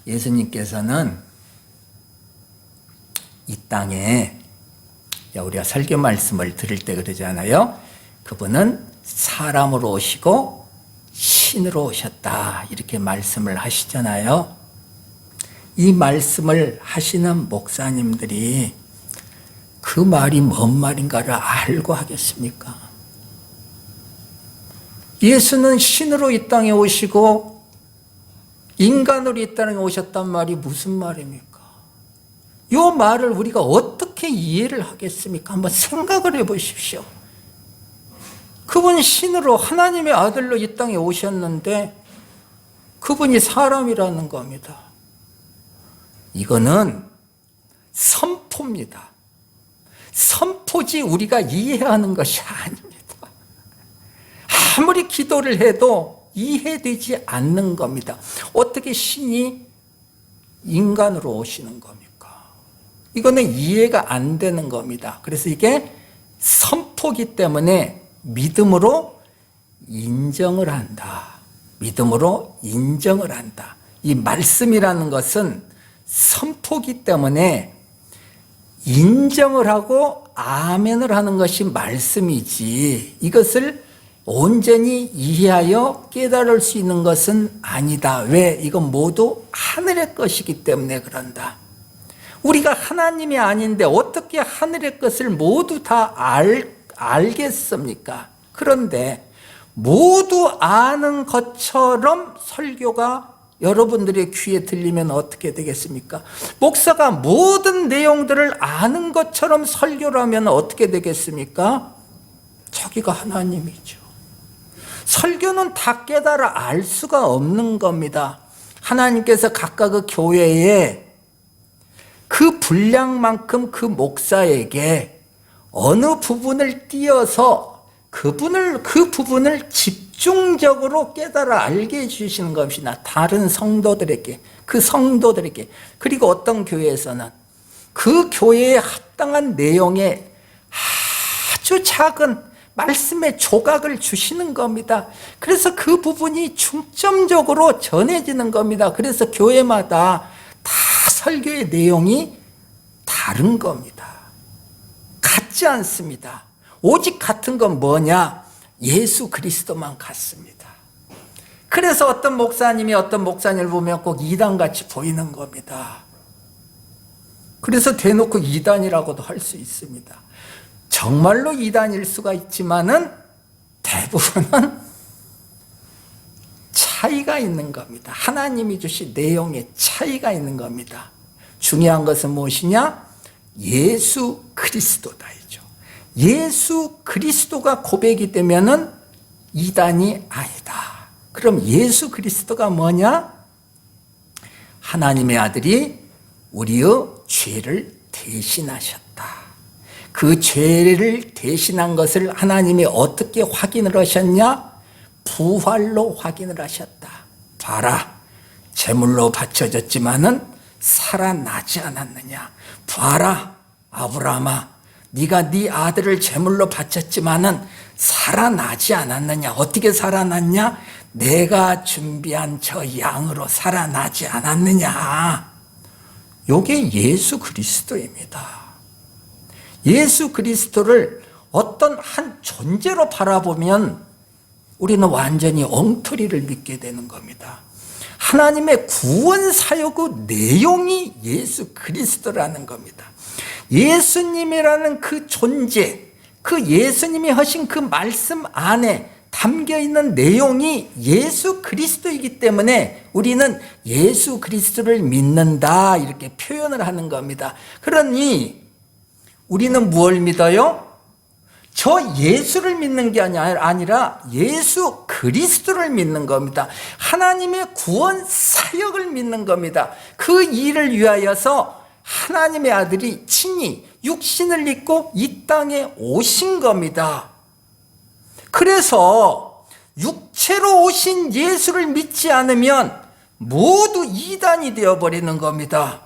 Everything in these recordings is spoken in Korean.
예수님께서는 이 땅에 우리가 설교 말씀을 들을 때 그러잖아요. 그분은 사람으로 오시고 신으로 오셨다 이렇게 말씀을 하시잖아요. 이 말씀을 하시는 목사님들이 그 말이 뭔 말인가를 알고 하겠습니까? 예수는 신으로 이 땅에 오시고 인간으로 이 땅에 오셨단 말이 무슨 말입니까? 이 말을 우리가 어떻게 이해를 하겠습니까? 한번 생각을 해보십시오. 그분이 신으로 하나님의 아들로 이 땅에 오셨는데 그분이 사람이라는 겁니다. 이거는 선포입니다. 선포지 우리가 이해하는 것이 아닙니다. 아무리 기도를 해도 이해되지 않는 겁니다. 어떻게 신이 인간으로 오시는 겁니까? 이거는 이해가 안 되는 겁니다. 그래서 이게 선포기 때문에 믿음으로 인정을 한다. 믿음으로 인정을 한다. 이 말씀이라는 것은 선포기 때문에 인정을 하고 아멘을 하는 것이 말씀이지 이것을 온전히 이해하여 깨달을 수 있는 것은 아니다. 왜? 이건 모두 하늘의 것이기 때문에 그런다. 우리가 하나님이 아닌데 어떻게 하늘의 것을 모두 다 알겠습니까? 그런데 모두 아는 것처럼 설교가 여러분들의 귀에 들리면 어떻게 되겠습니까? 목사가 모든 내용들을 아는 것처럼 설교를 하면 어떻게 되겠습니까? 저기가 하나님이죠. 설교는 다 깨달아 알 수가 없는 겁니다. 하나님께서 각각 그 교회에 그 분량만큼 그 목사에게 어느 부분을 띄어서 그 부분을 집중적으로 깨달아 알게 해주시는 것이나 다른 성도들에게, 그 성도들에게, 그리고 어떤 교회에서는 그 교회에 합당한 내용에 아주 작은 말씀의 조각을 주시는 겁니다. 그래서 그 부분이 중점적으로 전해지는 겁니다. 그래서 교회마다 다 설교의 내용이 다른 겁니다. 같지 않습니다. 오직 같은 건 뭐냐? 예수 그리스도만 같습니다. 그래서 어떤 목사님이 어떤 목사님을 보면 꼭 이단같이 보이는 겁니다. 그래서 대놓고 이단이라고도 할 수 있습니다. 정말로 이단일 수가 있지만은 대부분은 차이가 있는 겁니다. 하나님이 주신 내용에 차이가 있는 겁니다. 중요한 것은 무엇이냐? 예수 그리스도다이죠. 예수 그리스도가 고백이 되면은 이단이 아니다. 그럼 예수 그리스도가 뭐냐? 하나님의 아들이 우리의 죄를 대신하셨다. 그 죄를 대신한 것을 하나님이 어떻게 확인을 하셨냐? 부활로 확인을 하셨다. 봐라, 제물로 바쳐졌지만은 살아나지 않았느냐? 봐라, 아브라함아, 네가 네 아들을 제물로 바쳤지만은 살아나지 않았느냐? 어떻게 살아났냐? 내가 준비한 저 양으로 살아나지 않았느냐? 이게 예수 그리스도입니다. 예수 그리스도를 어떤 한 존재로 바라보면 우리는 완전히 엉터리를 믿게 되는 겁니다. 하나님의 구원 사역의 내용이 예수 그리스도라는 겁니다. 예수님이라는 그 존재, 그 예수님이 하신 그 말씀 안에 담겨있는 내용이 예수 그리스도이기 때문에 우리는 예수 그리스도를 믿는다 이렇게 표현을 하는 겁니다. 그러니 우리는 무엇을 믿어요? 저 예수를 믿는 게 아니라 예수 그리스도를 믿는 겁니다. 하나님의 구원 사역을 믿는 겁니다. 그 일을 위하여서 하나님의 아들이 친히 육신을 입고 이 땅에 오신 겁니다. 그래서 육체로 오신 예수를 믿지 않으면 모두 이단이 되어버리는 겁니다.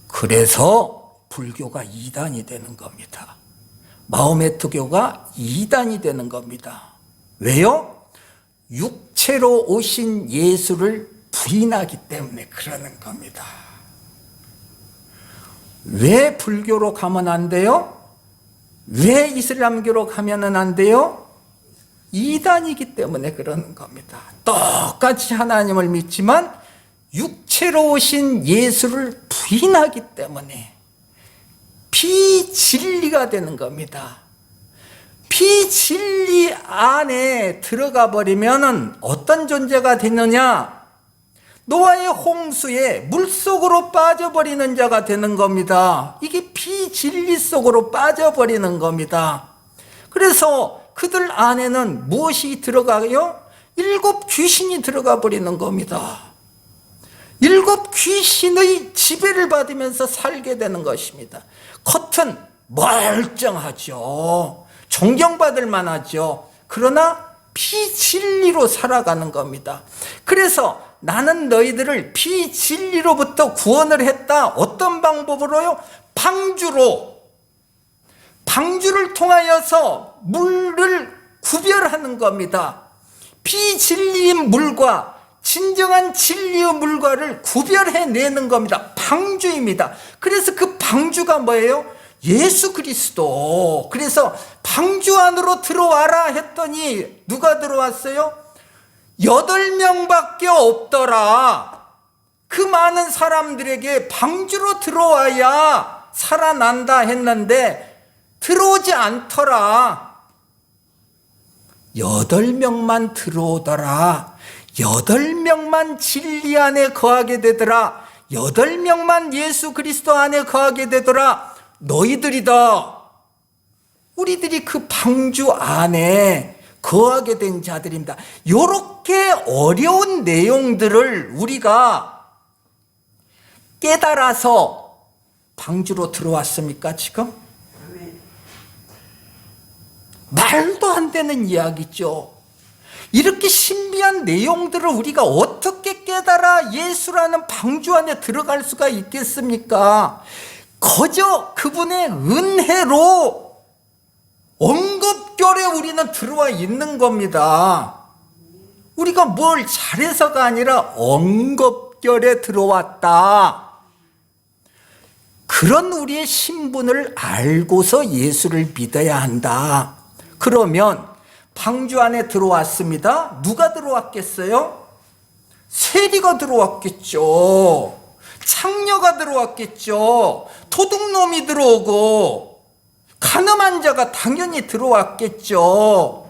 그래서 불교가 이단이 되는 겁니다. 마호메트교가 이단이 되는 겁니다. 왜요? 육체로 오신 예수를 부인하기 때문에 그러는 겁니다. 왜 불교로 가면 안 돼요? 왜 이슬람교로 가면은 안 돼요? 이단이기 때문에 그러는 겁니다. 똑같이 하나님을 믿지만 육체로 오신 예수를 부인하기 때문에 비진리가 되는 겁니다. 비진리 안에 들어가 버리면은 어떤 존재가 되느냐? 노아의 홍수에 물속으로 빠져버리는 자가 되는 겁니다. 이게 비진리 속으로 빠져버리는 겁니다. 그래서 그들 안에는 무엇이 들어가요? 7 귀신이 들어가 버리는 겁니다. 7 귀신의 지배를 받으면서 살게 되는 것입니다. 겉은 멀쩡하죠. 존경받을 만하죠. 그러나 비진리로 살아가는 겁니다. 그래서 나는 너희들을 비진리로부터 구원을 했다. 어떤 방법으로요? 방주를 통하여서 물을 구별하는 겁니다. 비진리인 물과 진정한 진리의 물과를 구별해내는 겁니다. 방주입니다. 그래서 그 방주가 뭐예요? 예수 그리스도. 그래서 방주 안으로 들어와라 했더니 누가 들어왔어요? 8명밖에 없더라. 그 많은 사람들에게 방주로 들어와야 살아난다 했는데 들어오지 않더라. 8명만 들어오더라. 8명만 진리 안에 거하게 되더라. 8명만 예수 그리스도 안에 거하게 되더라. 너희들이다. 우리들이 그 방주 안에 거하게 된 자들입니다. 이렇게 어려운 내용들을 우리가 깨달아서 방주로 들어왔습니까 지금? 말도 안 되는 이야기죠. 이렇게 신비한 내용들을 우리가 어떻게 깨달아 예수라는 방주 안에 들어갈 수가 있겠습니까? 거저 그분의 은혜로 언급결에 우리는 들어와 있는 겁니다. 우리가 뭘 잘해서가 아니라 언급결에 들어왔다. 그런 우리의 신분을 알고서 예수를 믿어야 한다. 그러면 방주 안에 들어왔습니다. 누가 들어왔겠어요? 세리가 들어왔겠죠. 창녀가 들어왔겠죠. 도둑놈이 들어오고 가늠한 자가 당연히 들어왔겠죠.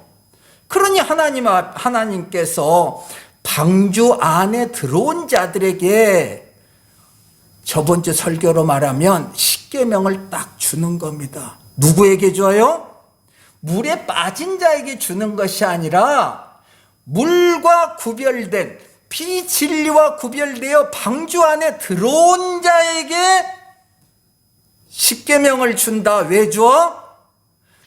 그러니 하나님께서 방주 안에 들어온 자들에게 저번 주 설교로 말하면 십계명을 딱 주는 겁니다. 누구에게 줘요? 물에 빠진 자에게 주는 것이 아니라 물과 구별된 비진리와 구별되어 방주 안에 들어온 자에게 십계명을 준다. 왜 줘?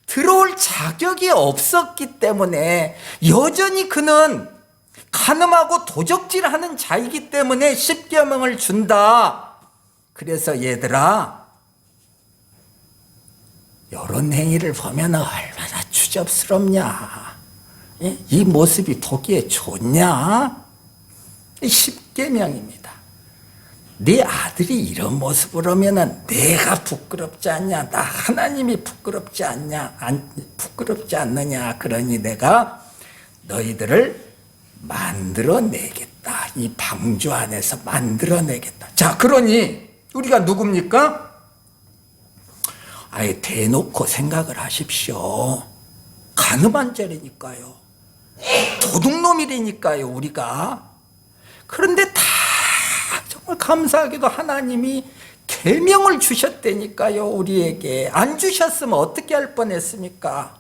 들어올 자격이 없었기 때문에 여전히 그는 간음하고 도적질하는 자이기 때문에 십계명을 준다. 그래서 얘들아, 이런 행위를 보면 얼마나 추접스럽냐. 이 모습이 보기에 좋냐? 십계명입니다. 네 아들이 이런 모습을 하면 내가 부끄럽지 않냐? 나 하나님이 부끄럽지 않냐? 부끄럽지 않느냐? 그러니 내가 너희들을 만들어내겠다. 이 방주 안에서 만들어내겠다. 자, 그러니 우리가 누굽니까? 아예 대놓고 생각을 하십시오. 간음한 자라니까요. 도둑놈이라니까요, 우리가. 그런데 다 정말 감사하게도 하나님이 계명을 주셨다니까요, 우리에게. 안 주셨으면 어떻게 할 뻔했습니까?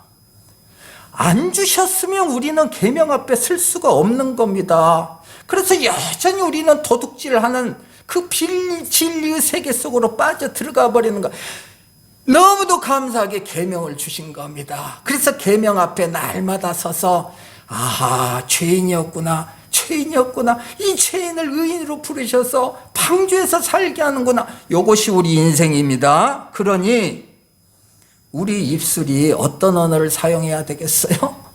안 주셨으면 우리는 계명 앞에 설 수가 없는 겁니다. 그래서 여전히 우리는 도둑질하는 그 진리의 세계 속으로 빠져 들어가 버리는 거. 너무도 감사하게 계명을 주신 겁니다. 그래서 계명 앞에 날마다 서서 아하, 죄인이었구나. 이 죄인을 의인으로 부르셔서 방주에서 살게 하는구나. 이것이 우리 인생입니다. 그러니 우리 입술이 어떤 언어를 사용해야 되겠어요?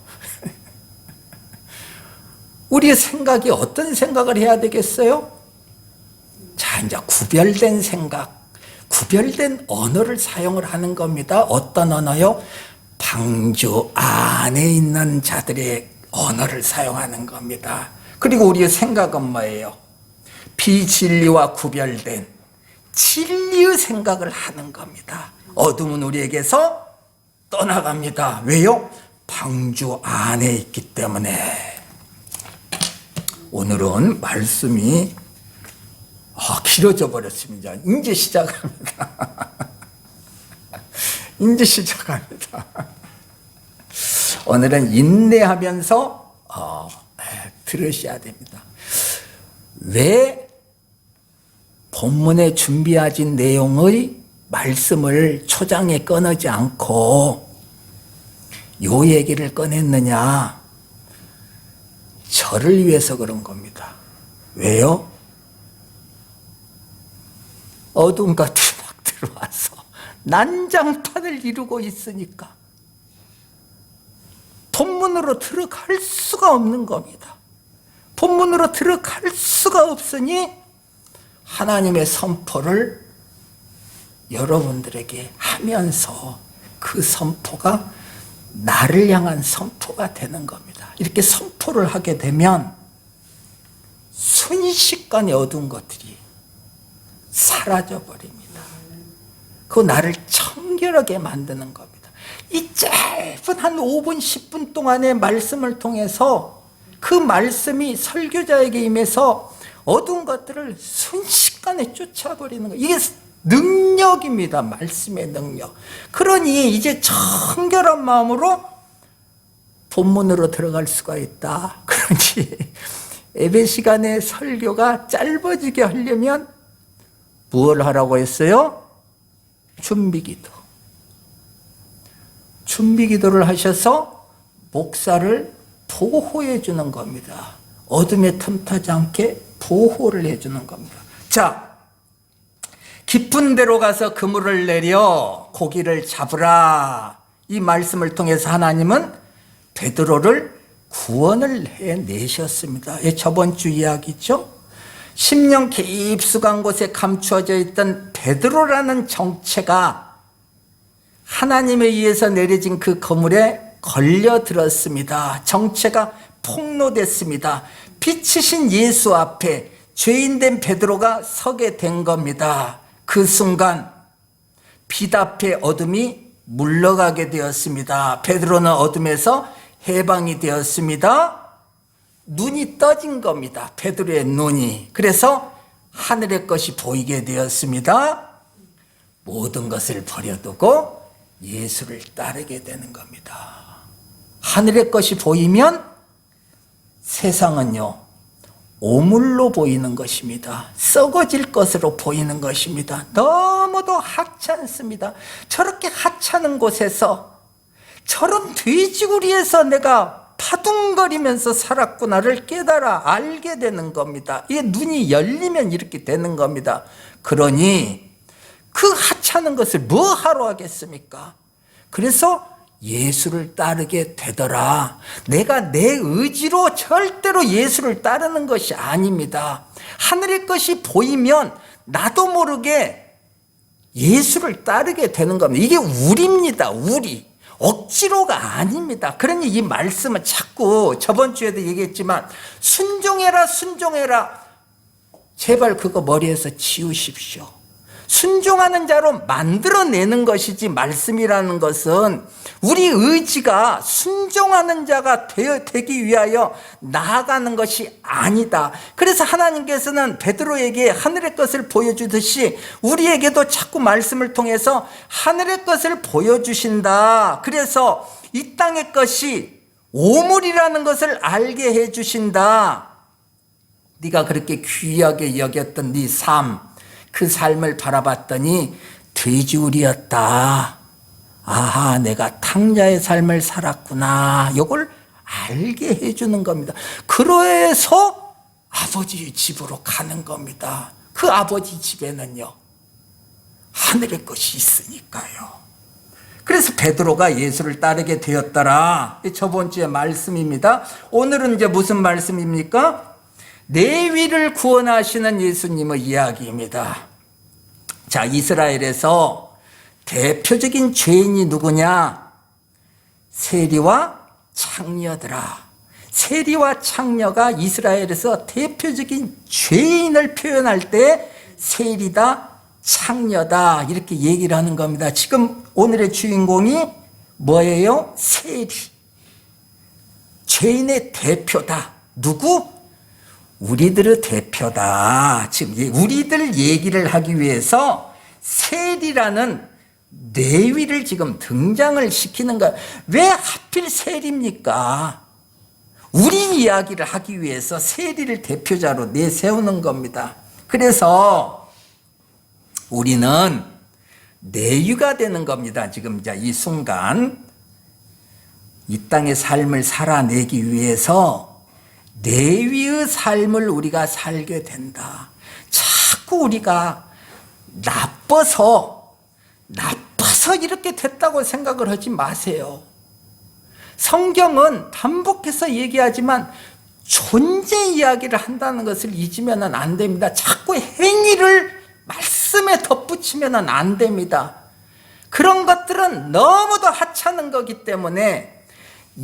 우리의 생각이 어떤 생각을 해야 되겠어요? 자, 이제 구별된 생각, 구별된 언어를 사용을 하는 겁니다. 어떤 언어요? 방주 안에 있는 자들의 언어를 사용하는 겁니다. 그리고 우리의 생각은 뭐예요? 비진리와 구별된 진리의 생각을 하는 겁니다. 어둠은 우리에게서 떠나갑니다. 왜요? 방주 안에 있기 때문에. 오늘은 말씀이 길어져 버렸습니다. 이제 시작합니다. 이제 시작합니다. 오늘은 인내하면서 들으셔야 됩니다. 왜 본문에 준비하신 내용의 말씀을 초장에 꺼내지 않고 요 얘기를 꺼냈느냐? 저를 위해서 그런 겁니다. 왜요? 어둠 같은 막 들어와서 난장판을 이루고 있으니까 본문으로 들어갈 수가 없는 겁니다. 본문으로 들어갈 수가 없으니 하나님의 선포를 여러분들에게 하면서 그 선포가 나를 향한 선포가 되는 겁니다. 이렇게 선포를 하게 되면 순식간에 어두운 것들이 사라져 버립니다. 그 나를 청결하게 만드는 겁니다. 이 짧은 한 5분 10분 동안의 말씀을 통해서 그 말씀이 설교자에게 임해서 어두운 것들을 순식간에 쫓아버리는 거예요. 이게 능력입니다. 말씀의 능력. 그러니 이제 청결한 마음으로 본문으로 들어갈 수가 있다. 그러니 예배 시간에 설교가 짧아지게 하려면 무엇을 하라고 했어요? 준비기도. 준비기도를 하셔서 목사를 보호해 주는 겁니다. 어둠에 틈타지 않게 보호를 해주는 겁니다. 자, 깊은 데로 가서 그물을 내려 고기를 잡으라. 이 말씀을 통해서 하나님은 베드로를 구원을 해내셨습니다. 저번 주 이야기죠. 10년 깊숙한 곳에 감추어져 있던 베드로라는 정체가 하나님에 의해서 내려진 그 그물에 걸려들었습니다. 정체가 폭로됐습니다. 빛이신 예수 앞에 죄인된 베드로가 서게 된 겁니다. 그 순간 빛 앞에 어둠이 물러가게 되었습니다. 베드로는 어둠에서 해방이 되었습니다. 눈이 떠진 겁니다. 베드로의 눈이. 그래서 하늘의 것이 보이게 되었습니다. 모든 것을 버려두고 예수를 따르게 되는 겁니다. 하늘의 것이 보이면 세상은요, 오물로 보이는 것입니다. 썩어질 것으로 보이는 것입니다. 너무도 하찮습니다. 저렇게 하찮은 곳에서 저런 돼지구리에서 내가 파둥거리면서 살았구나를 깨달아 알게 되는 겁니다. 이게 눈이 열리면 이렇게 되는 겁니다. 그러니 그 하찮은 것을 뭐 하러 하겠습니까? 그래서 예수를 따르게 되더라. 내가 내 의지로 절대로 예수를 따르는 것이 아닙니다. 하늘의 것이 보이면 나도 모르게 예수를 따르게 되는 겁니다. 이게 우리입니다. 우리. 억지로가 아닙니다. 그러니 이 말씀은 자꾸 저번 주에도 얘기했지만 순종해라 순종해라. 제발 그거 머리에서 지우십시오. 순종하는 자로 만들어내는 것이지 말씀이라는 것은 우리 의지가 순종하는 자가 되기 위하여 나아가는 것이 아니다. 그래서 하나님께서는 베드로에게 하늘의 것을 보여주듯이 우리에게도 자꾸 말씀을 통해서 하늘의 것을 보여주신다. 그래서 이 땅의 것이 오물이라는 것을 알게 해주신다. 네가 그렇게 귀하게 여겼던 네 삶, 그 삶을 바라봤더니 돼지우리였다. 아하, 내가 탕자의 삶을 살았구나. 이걸 알게 해주는 겁니다. 그래서 아버지 집으로 가는 겁니다. 그 아버지 집에는요, 하늘의 것이 있으니까요. 그래서 베드로가 예수를 따르게 되었더라. 저번 주에 말씀입니다. 오늘은 이제 무슨 말씀입니까? 레위를 구원하시는 예수님의 이야기입니다. 자, 이스라엘에서 대표적인 죄인이 누구냐? 세리와 창녀더라. 세리와 창녀가 이스라엘에서 대표적인 죄인을 표현할 때 세리다, 창녀다 이렇게 얘기를 하는 겁니다. 지금 오늘의 주인공이 뭐예요? 세리. 죄인의 대표다. 누구? 우리들의 대표다. 지금 우리들 얘기를 하기 위해서 세리라는 레위를 지금 등장을 시키는 거야. 왜 하필 세리입니까? 우리 이야기를 하기 위해서 세리를 대표자로 내세우는 겁니다. 그래서 우리는 레위가 되는 겁니다. 지금 이제 이 순간 이 땅의 삶을 살아내기 위해서 레위의 삶을 우리가 살게 된다. 자꾸 우리가 나빠서 이렇게 됐다고 생각을 하지 마세요. 성경은 반복해서 얘기하지만 존재 이야기를 한다는 것을 잊으면 안 됩니다. 자꾸 행위를 말씀에 덧붙이면 안 됩니다. 그런 것들은 너무도 하찮은 거기 때문에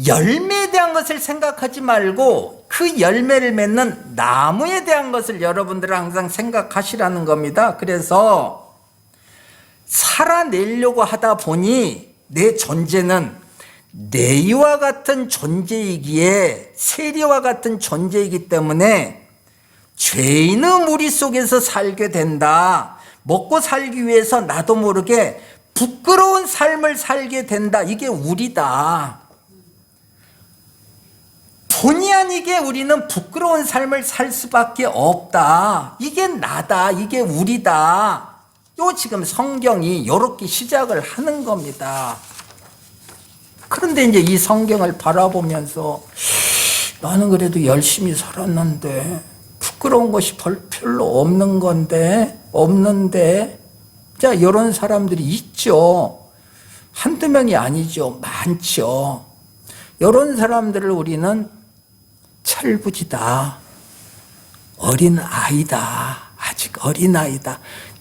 열매에 대한 것을 생각하지 말고 그 열매를 맺는 나무에 대한 것을 여러분들은 항상 생각하시라는 겁니다. 그래서 살아내려고 하다 보니 내 존재는 레위와 같은 존재이기에 세리와 같은 존재이기 때문에 죄인의 무리 속에서 살게 된다. 먹고 살기 위해서 나도 모르게 부끄러운 삶을 살게 된다. 이게 우리다. 본의 아니게 우리는 부끄러운 삶을 살 수밖에 없다. 이게 나다. 이게 우리다. 요 지금 성경이 이렇게 시작을 하는 겁니다. 그런데 이제 이 성경을 바라보면서 나는 그래도 열심히 살았는데 부끄러운 것이 별로 없는데 자, 이런 사람들이 있죠. 한두 명이 아니죠. 많죠. 이런 사람들을 우리는 철부지다. 어린 아이다. 아직 어린 아이다.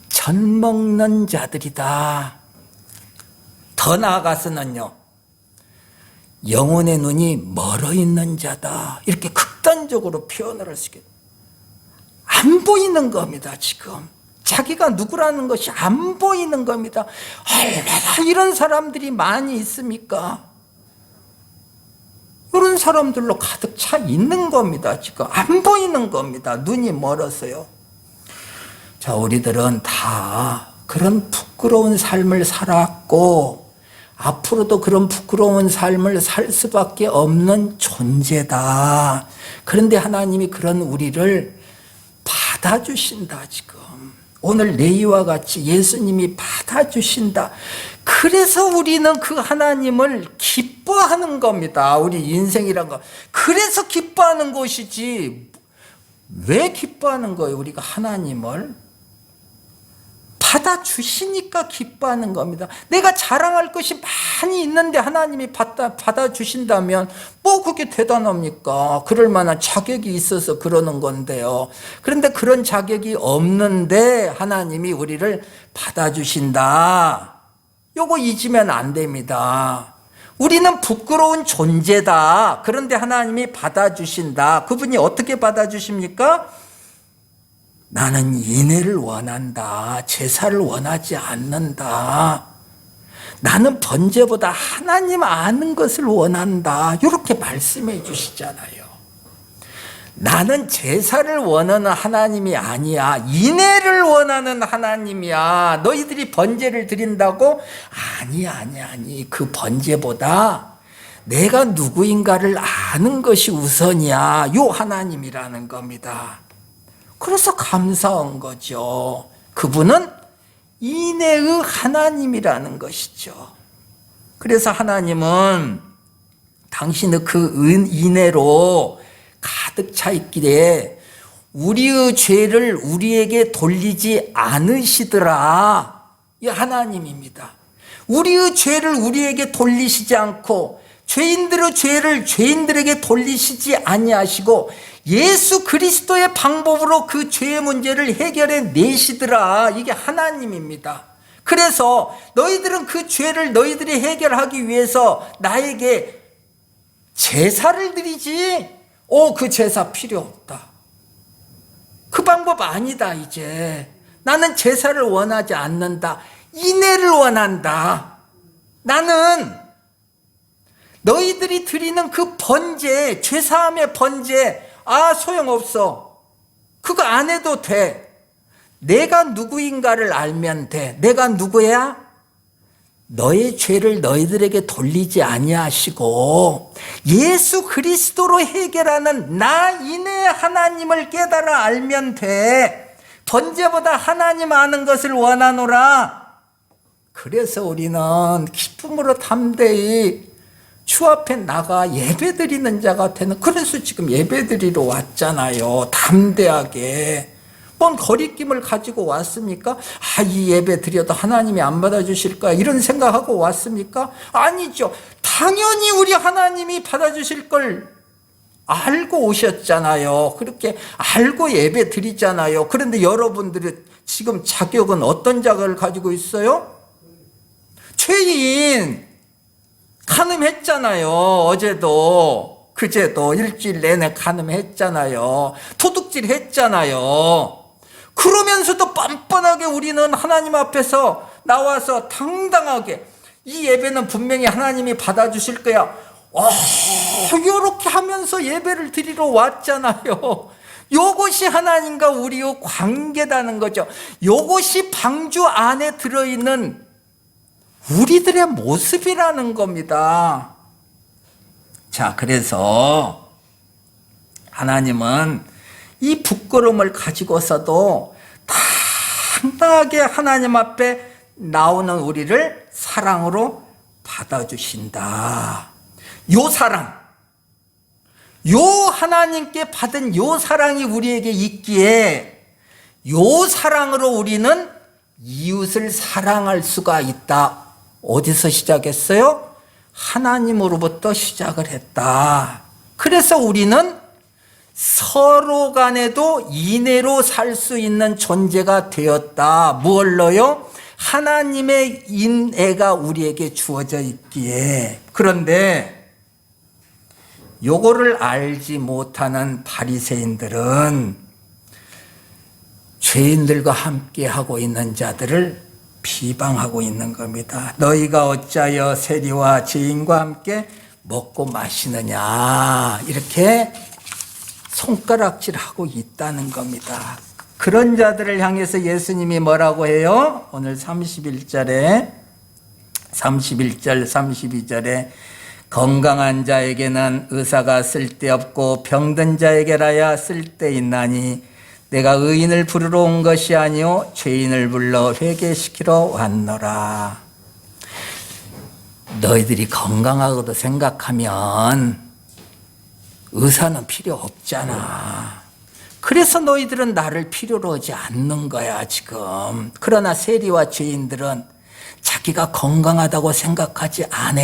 젖먹는 자들이다. 더 나아가서는요. 영혼의 눈이 멀어 있는 자다. 이렇게 극단적으로 표현을 할 수 있겠다. 안 보이는 겁니다, 지금. 자기가 누구라는 것이 안 보이는 겁니다. 얼마나 이런 사람들이 많이 있습니까? 이런 사람들로 가득 차 있는 겁니다, 지금. 안 보이는 겁니다. 눈이 멀어서요. 자, 우리들은 다 그런 부끄러운 삶을 살았고 앞으로도 그런 부끄러운 삶을 살 수밖에 없는 존재다. 그런데 하나님이 그런 우리를 받아주신다. 지금 오늘 레위와 같이 예수님이 받아주신다. 그래서 우리는 그 하나님을 기뻐하는 겁니다. 우리 인생이란 거. 그래서 기뻐하는 것이지 왜 기뻐하는 거예요? 우리가 하나님을 받아주시니까 기뻐하는 겁니다. 내가 자랑할 것이 많이 있는데 하나님이 받아주신다면 뭐 그게 대단합니까? 그럴 만한 자격이 있어서 그러는 건데요. 그런데 그런 자격이 없는데 하나님이 우리를 받아주신다. 요거 잊으면 안 됩니다. 우리는 부끄러운 존재다. 그런데 하나님이 받아주신다. 그분이 어떻게 받아주십니까? 나는 인애를 원한다. 제사를 원하지 않는다. 나는 번제보다 하나님 아는 것을 원한다. 이렇게 말씀해 주시잖아요. 나는 제사를 원하는 하나님이 아니야. 인애를 원하는 하나님이야. 너희들이 번제를 드린다고? 아니. 그 번제보다 내가 누구인가를 아는 것이 우선이야. 요 하나님이라는 겁니다. 그래서 감사한 거죠. 그분은 인애의 하나님이라는 것이죠. 그래서 하나님은 당신의 그 인애로 가득 차 있기에 우리의 죄를 우리에게 돌리지 않으시더라. 이 하나님입니다. 우리의 죄를 우리에게 돌리시지 않고 죄인들의 죄를 죄인들에게 돌리시지 아니하시고 예수 그리스도의 방법으로 그 죄의 문제를 해결해 내시더라. 이게 하나님입니다. 그래서 너희들은 그 죄를 너희들이 해결하기 위해서 나에게 제사를 드리지, 그 제사 필요 없다. 그 방법 아니다. 이제 나는 제사를 원하지 않는다. 인애를 원한다. 나는 너희들이 드리는 그 번제, 죄사함의 번제, 소용없어. 그거 안 해도 돼. 내가 누구인가를 알면 돼. 내가 누구야? 너의 죄를 너희들에게 돌리지 아니하시고 예수 그리스도로 해결하는 나 인의 하나님을 깨달아 알면 돼. 번제보다 하나님 아는 것을 원하노라. 그래서 우리는 기쁨으로 담대히 주 앞에 나가 예배드리는 자가 되는, 그래서 지금 예배드리러 왔잖아요. 담대하게. 뭔 거리낌을 가지고 왔습니까? 이 예배 드려도 하나님이 안 받아주실 거야, 이런 생각하고 왔습니까? 아니죠. 당연히 우리 하나님이 받아주실 걸 알고 오셨잖아요. 그렇게 알고 예배 드리잖아요. 그런데 여러분들이 지금 자격은 어떤 자격을 가지고 있어요? 죄인. 간음했잖아요. 어제도 그제도 일주일 내내 간음했잖아요. 도둑질 했잖아요. 그러면서도 뻔뻔하게 우리는 하나님 앞에서 나와서 당당하게 이 예배는 분명히 하나님이 받아주실 거야. 이렇게 하면서 예배를 드리러 왔잖아요. 요것이 하나님과 우리의 관계다는 거죠. 요것이 방주 안에 들어있는 우리들의 모습이라는 겁니다. 자, 그래서 하나님은 이 부끄러움을 가지고서도 당당하게 하나님 앞에 나오는 우리를 사랑으로 받아주신다. 요 사랑, 요 하나님께 받은 요 사랑이 우리에게 있기에 요 사랑으로 우리는 이웃을 사랑할 수가 있다. 어디서 시작했어요? 하나님으로부터 시작을 했다. 그래서 우리는 서로 간에도 인애로 살 수 있는 존재가 되었다. 무얼로요? 하나님의 인애가 우리에게 주어져 있기에. 그런데 요거를 알지 못하는 바리새인들은 죄인들과 함께 하고 있는 자들을 비방하고 있는 겁니다. 너희가 어찌하여 세리와 죄인과 함께 먹고 마시느냐, 이렇게 손가락질하고 있다는 겁니다. 그런 자들을 향해서 예수님이 뭐라고 해요? 오늘 31절 32절에 건강한 자에게는 의사가 쓸데없고 병든 자에게라야 쓸데있나니 내가 의인을 부르러 온 것이 아니요 죄인을 불러 회개시키러 왔노라. 너희들이 건강하고도 생각하면 의사는 필요 없잖아. 그래서 너희들은 나를 필요로 하지 않는 거야 지금. 그러나 세리와 죄인들은 자기가 건강하다고 생각하지 않아.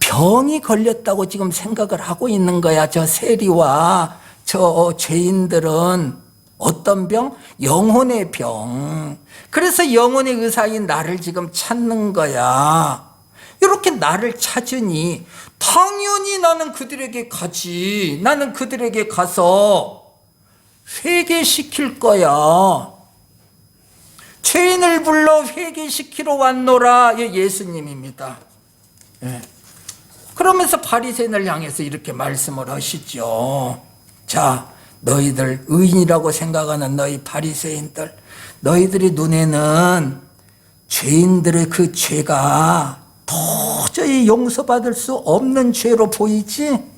병이 걸렸다고 지금 생각을 하고 있는 거야. 저 세리와 저 죄인들은 어떤 병? 영혼의 병. 그래서 영혼의 의사인 나를 지금 찾는 거야. 이렇게 나를 찾으니 당연히 나는 그들에게 가지. 나는 그들에게 가서 회개시킬 거야. 죄인을 불러 회개시키러 왔노라. 예수님입니다. 예. 그러면서 바리새인을 향해서 이렇게 말씀을 하시죠. 자, 너희들 의인이라고 생각하는 너희 바리새인들, 너희들의 눈에는 죄인들의 그 죄가 도저히 용서받을 수 없는 죄로 보이지?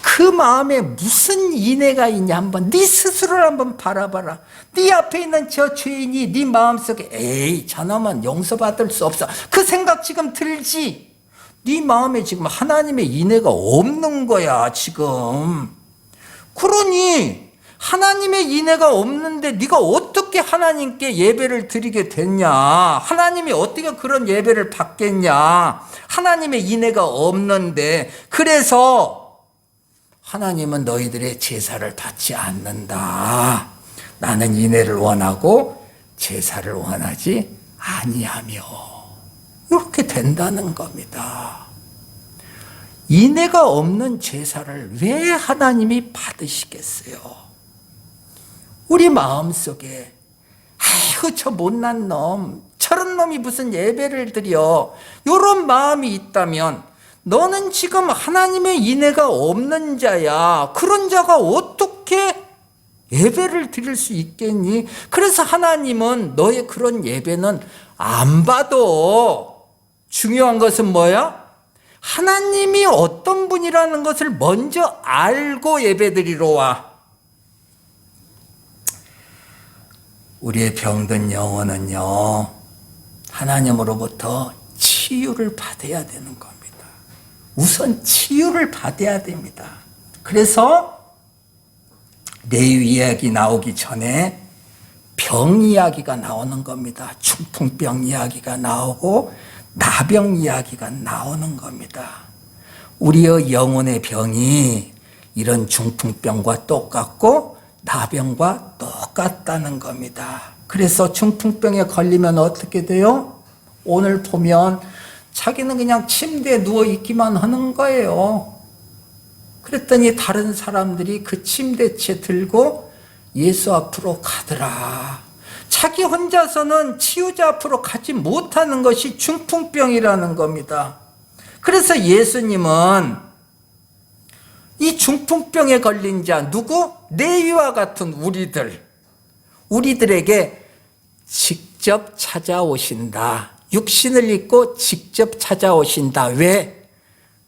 그 마음에 무슨 인애가 있냐, 한번 네 스스로를 한번 바라봐라. 네 앞에 있는 저 죄인이 네 마음속에 에이 저놈은 용서받을 수 없어, 그 생각 지금 들지? 네 마음에 지금 하나님의 인애가 없는 거야 지금. 그러니 하나님의 인애가 없는데 네가 어떻게 하나님께 예배를 드리게 됐냐? 하나님이 어떻게 그런 예배를 받겠냐? 하나님의 인애가 없는데. 그래서 하나님은 너희들의 제사를 받지 않는다. 나는 인애를 원하고 제사를 원하지 아니하며. 이렇게 된다는 겁니다. 인애가 없는 제사를 왜 하나님이 받으시겠어요? 우리 마음속에 아이고 저 못난 놈, 저런 놈이 무슨 예배를 드려, 이런 마음이 있다면 너는 지금 하나님의 인애가 없는 자야. 그런 자가 어떻게 예배를 드릴 수 있겠니? 그래서 하나님은 너의 그런 예배는 안 받아. 중요한 것은 뭐야? 하나님이 어떤 분이라는 것을 먼저 알고 예배드리러 와. 우리의 병든 영혼은요, 하나님으로부터 치유를 받아야 되는 겁니다. 우선 치유를 받아야 됩니다. 그래서 레위 이야기 나오기 전에 병 이야기가 나오는 겁니다. 중풍병 이야기가 나오고 나병 이야기가 나오는 겁니다. 우리의 영혼의 병이 이런 중풍병과 똑같고 나병과 똑같다는 겁니다. 그래서 중풍병에 걸리면 어떻게 돼요? 오늘 보면 자기는 그냥 침대에 누워있기만 하는 거예요. 그랬더니 다른 사람들이 그 침대채 들고 예수 앞으로 가더라. 자기 혼자서는 치유자 앞으로 가지 못하는 것이 중풍병이라는 겁니다. 그래서 예수님은 이 중풍병에 걸린 자, 누구? 레위와 같은 우리들에게 직접 찾아오신다. 육신을 입고 직접 찾아오신다. 왜?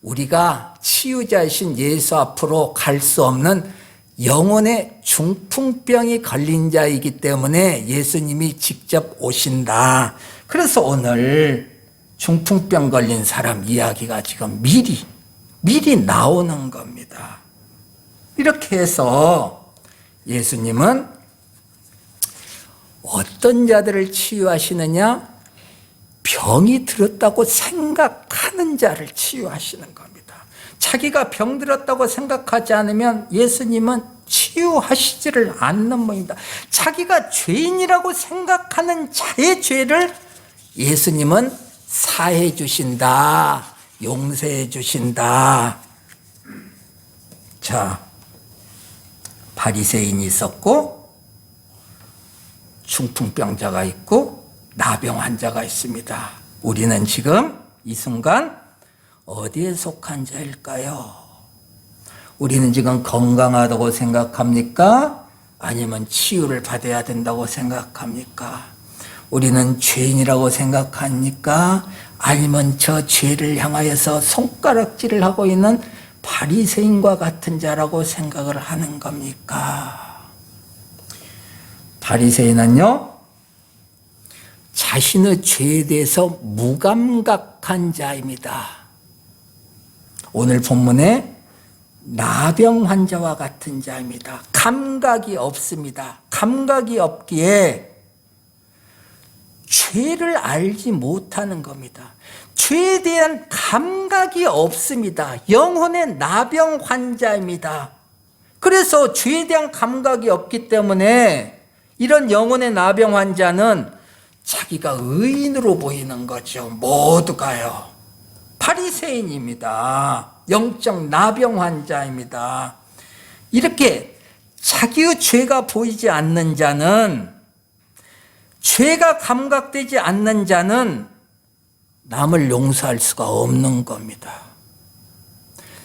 우리가 치유자이신 예수 앞으로 갈 수 없는 영혼의 중풍병이 걸린 자이기 때문에 예수님이 직접 오신다. 그래서 오늘 중풍병 걸린 사람 이야기가 지금 미리 나오는 겁니다. 이렇게 해서 예수님은 어떤 자들을 치유하시느냐? 병이 들었다고 생각하는 자를 치유하시는 겁니다. 자기가 병들었다고 생각하지 않으면 예수님은 치유하시지를 않는 분입니다. 자기가 죄인이라고 생각하는 자의 죄를 예수님은 사해 주신다. 용서해 주신다. 자, 바리새인이 있었고 중풍병자가 있고 나병 환자가 있습니다. 우리는 지금 이 순간 어디에 속한 자일까요? 우리는 지금 건강하다고 생각합니까? 아니면 치유를 받아야 된다고 생각합니까? 우리는 죄인이라고 생각합니까? 아니면 저 죄를 향하여서 손가락질을 하고 있는 바리새인과 같은 자라고 생각을 하는 겁니까? 바리새인은요, 자신의 죄에 대해서 무감각한 자입니다. 오늘 본문에 나병 환자와 같은 자입니다. 감각이 없습니다. 감각이 없기에 죄를 알지 못하는 겁니다. 죄에 대한 감각이 없습니다. 영혼의 나병 환자입니다. 그래서 죄에 대한 감각이 없기 때문에 이런 영혼의 나병 환자는 자기가 의인으로 보이는 거죠. 모두가요. 바리새인입니다. 영적 나병 환자입니다. 이렇게 자기의 죄가 보이지 않는 자는, 죄가 감각되지 않는 자는 남을 용서할 수가 없는 겁니다.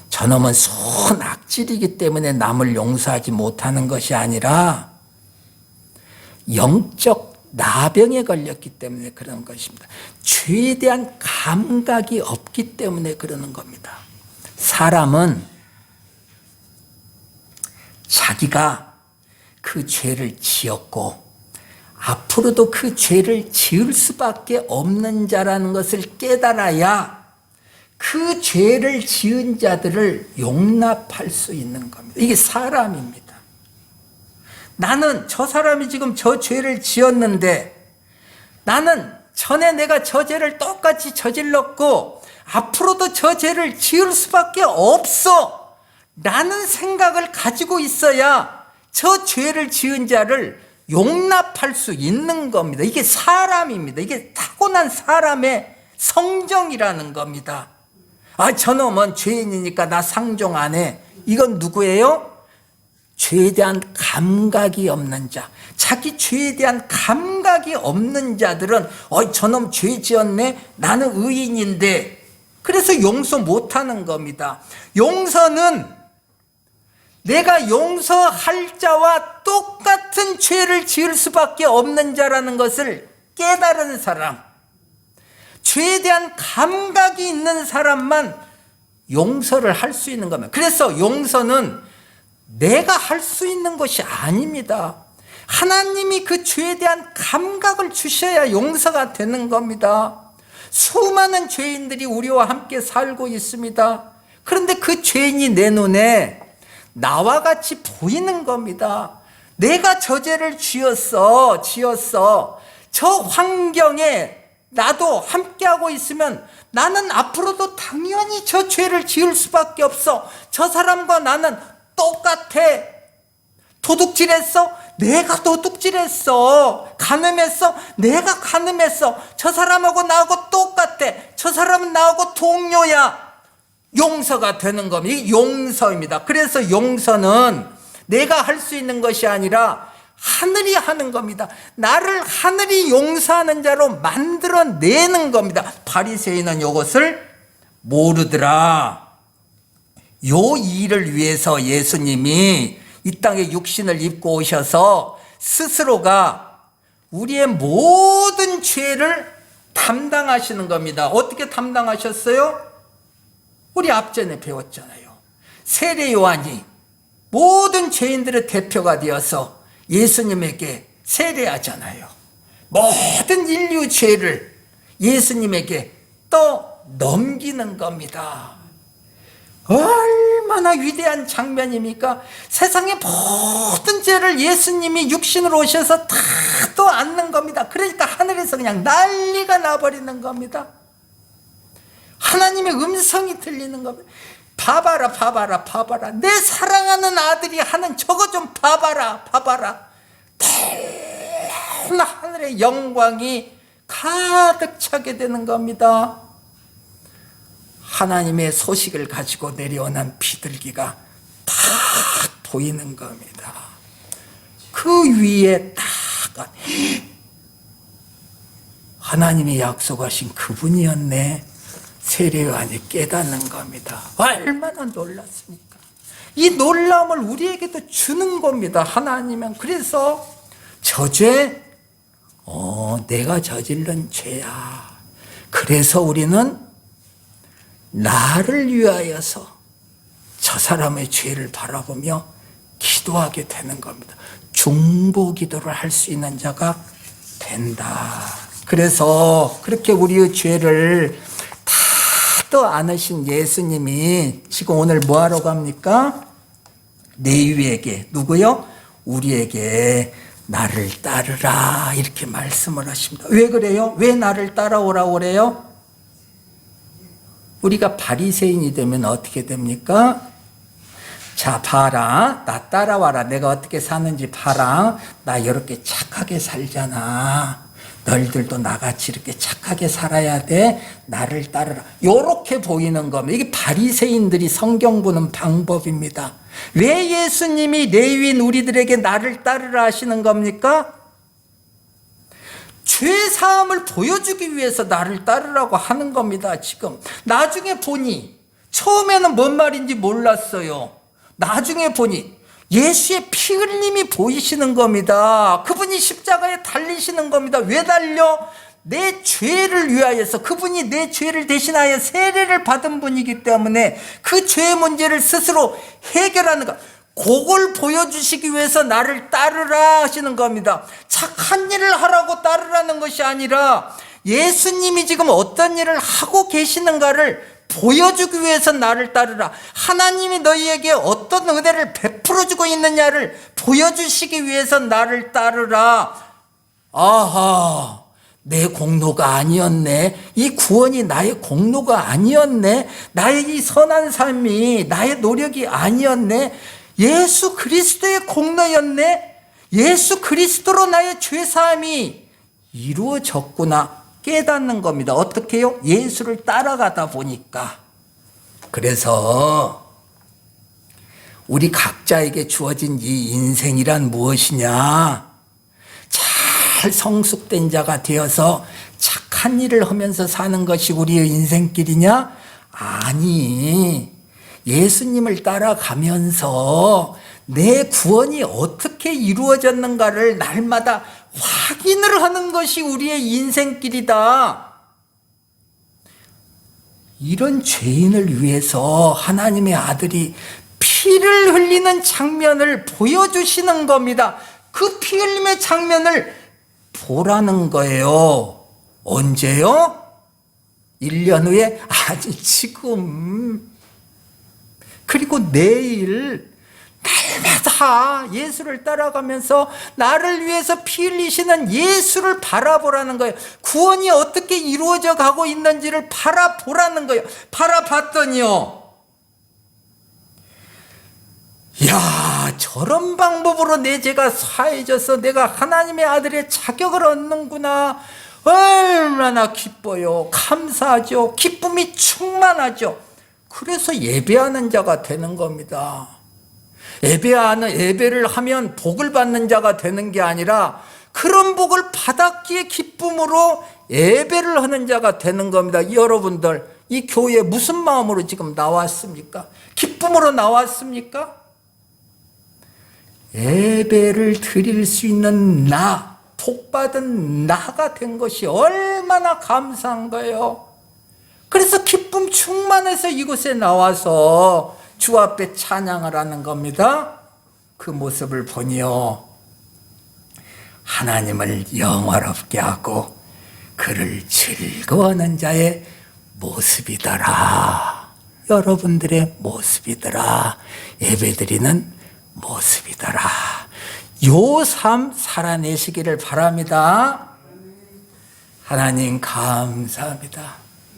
저놈은 손악질이기 때문에 남을 용서하지 못하는 것이 아니라 영적 나병에 걸렸기 때문에 그런 것입니다. 죄에 대한 감각이 없기 때문에 그러는 겁니다. 사람은 자기가 그 죄를 지었고 앞으로도 그 죄를 지을 수밖에 없는 자라는 것을 깨달아야 그 죄를 지은 자들을 용납할 수 있는 겁니다. 이게 사람입니다. 나는 저 사람이 지금 저 죄를 지었는데 나는 전에 내가 저 죄를 똑같이 저질렀고 앞으로도 저 죄를 지을 수밖에 없어 라는 생각을 가지고 있어야 저 죄를 지은 자를 용납할 수 있는 겁니다. 이게 사람입니다. 이게 타고난 사람의 성정이라는 겁니다. 아, 저놈은 죄인이니까 나 상종 안 해. 이건 누구예요? 죄에 대한 감각이 없는 자. 자기 죄에 대한 감각이 없는 자들은 저놈 죄 지었네. 나는 의인인데. 그래서 용서 못하는 겁니다. 용서는 내가 용서할 자와 똑같은 죄를 지을 수밖에 없는 자라는 것을 깨달은 사람, 죄에 대한 감각이 있는 사람만 용서를 할 수 있는 겁니다. 그래서 용서는 내가 할 수 있는 것이 아닙니다. 하나님이 그 죄에 대한 감각을 주셔야 용서가 되는 겁니다. 수많은 죄인들이 우리와 함께 살고 있습니다. 그런데 그 죄인이 내 눈에 나와 같이 보이는 겁니다. 내가 저 죄를 지었어. 저 환경에 나도 함께하고 있으면 나는 앞으로도 당연히 저 죄를 지을 수밖에 없어. 저 사람과 나는 똑같아. 도둑질했어? 내가 도둑질했어. 간음했어? 내가 간음했어. 저 사람하고 나하고 똑같아. 저 사람은 나하고 동료야. 용서가 되는 겁니다. 이게 용서입니다. 그래서 용서는 내가 할 수 있는 것이 아니라 하늘이 하는 겁니다. 나를 하늘이 용서하는 자로 만들어내는 겁니다. 바리새인은 이것을 모르더라. 요 일을 위해서 예수님이 이 땅에 육신을 입고 오셔서 스스로가 우리의 모든 죄를 담당하시는 겁니다. 어떻게 담당하셨어요? 우리 앞전에 배웠잖아요. 세례 요한이 모든 죄인들의 대표가 되어서 예수님에게 세례하잖아요. 모든 인류 죄를 예수님에게 또 넘기는 겁니다. 얼마나 위대한 장면입니까? 세상의 모든 죄를 예수님이 육신으로 오셔서 다 또 안는 겁니다. 그러니까 하늘에서 그냥 난리가 나버리는 겁니다. 하나님의 음성이 들리는 겁니다. 봐봐라. 내 사랑하는 아들이 하는 저거 좀 봐봐라. 놀라운 하늘의 영광이 가득 차게 되는 겁니다. 하나님의 소식을 가지고 내려오는 비둘기가 딱 보이는 겁니다. 그 위에 딱 하나님이 약속하신 그분이었네. 세례요한이 깨닫는 겁니다. 얼마나 놀랐습니까? 이 놀라움을 우리에게도 주는 겁니다. 하나님은. 그래서 저 죄, 내가 저질른 죄야. 그래서 우리는 나를 위하여서 저 사람의 죄를 바라보며 기도하게 되는 겁니다. 중보 기도를 할 수 있는 자가 된다. 그래서 그렇게 우리의 죄를 또 안으신 예수님이 지금 오늘 뭐 하러 갑니까? 레위에게, 누구요? 우리에게 나를 따르라 이렇게 말씀을 하십니다. 왜 그래요? 왜 나를 따라오라고 그래요? 우리가 바리새인이 되면 어떻게 됩니까? 자, 봐라. 나 따라와라. 내가 어떻게 사는지 봐라. 나 이렇게 착하게 살잖아. 너희들도 나같이 이렇게 착하게 살아야 돼. 나를 따르라. 이렇게 보이는 겁니다. 이게 바리새인들이 성경 보는 방법입니다. 왜 예수님이 레위인 우리들에게 나를 따르라 하시는 겁니까? 죄 사함을 보여주기 위해서 나를 따르라고 하는 겁니다. 지금 나중에 보니, 처음에는 뭔 말인지 몰랐어요. 나중에 보니 예수의 피 흘림이 보이시는 겁니다. 그분이 십자가에 달리시는 겁니다. 왜 달려? 내 죄를 위하여서. 그분이 내 죄를 대신하여 세례를 받은 분이기 때문에 그 죄의 문제를 스스로 해결하는 것, 그걸 보여주시기 위해서 나를 따르라 하시는 겁니다. 착한 일을 하라고 따르라는 것이 아니라 예수님이 지금 어떤 일을 하고 계시는가를 보여주기 위해서 나를 따르라. 하나님이 너희에게 어떤 은혜를 베풀어주고 있느냐를 보여주시기 위해서 나를 따르라. 아하, 내 공로가 아니었네. 이 구원이 나의 공로가 아니었네. 나의 이 선한 삶이 나의 노력이 아니었네. 예수 그리스도의 공로였네. 예수 그리스도로 나의 죄사함이 이루어졌구나 깨닫는 겁니다. 어떻게 해요? 예수를 따라가다 보니까. 그래서 우리 각자에게 주어진 이 인생이란 무엇이냐? 잘 성숙된 자가 되어서 착한 일을 하면서 사는 것이 우리의 인생길이냐? 아니, 예수님을 따라가면서 내 구원이 어떻게 이루어졌는가를 날마다 확인을 하는 것이 우리의 인생길이다. 이런 죄인을 위해서 하나님의 아들이 피를 흘리는 장면을 보여주시는 겁니다. 그 피 흘림의 장면을 보라는 거예요. 언제요? 1년 후에? 아니, 지금. 그리고 내일 날마다 예수를 따라가면서 나를 위해서 피 흘리시는 예수를 바라보라는 거예요. 구원이 어떻게 이루어져 가고 있는지를 바라보라는 거예요. 바라봤더니요, 야, 저런 방법으로 내 죄가 사해져서 내가 하나님의 아들의 자격을 얻는구나. 얼마나 기뻐요. 감사하죠. 기쁨이 충만하죠. 그래서 예배하는 자가 되는 겁니다. 예배를 하면 복을 받는 자가 되는 게 아니라 그런 복을 받았기에 기쁨으로 예배를 하는 자가 되는 겁니다. 여러분들, 이 교회에 무슨 마음으로 지금 나왔습니까? 기쁨으로 나왔습니까? 예배를 드릴 수 있는 나, 복받은 나가 된 것이 얼마나 감사한 거예요. 그래서 기쁨 충만해서 이곳에 나와서 주 앞에 찬양을 하는 겁니다. 그 모습을 보니요, 하나님을 영화롭게 하고 그를 즐거워하는 자의 모습이더라. 여러분들의 모습이더라. 예배드리는 모습이더라. 요 삶 살아내시기를 바랍니다. 하나님 감사합니다.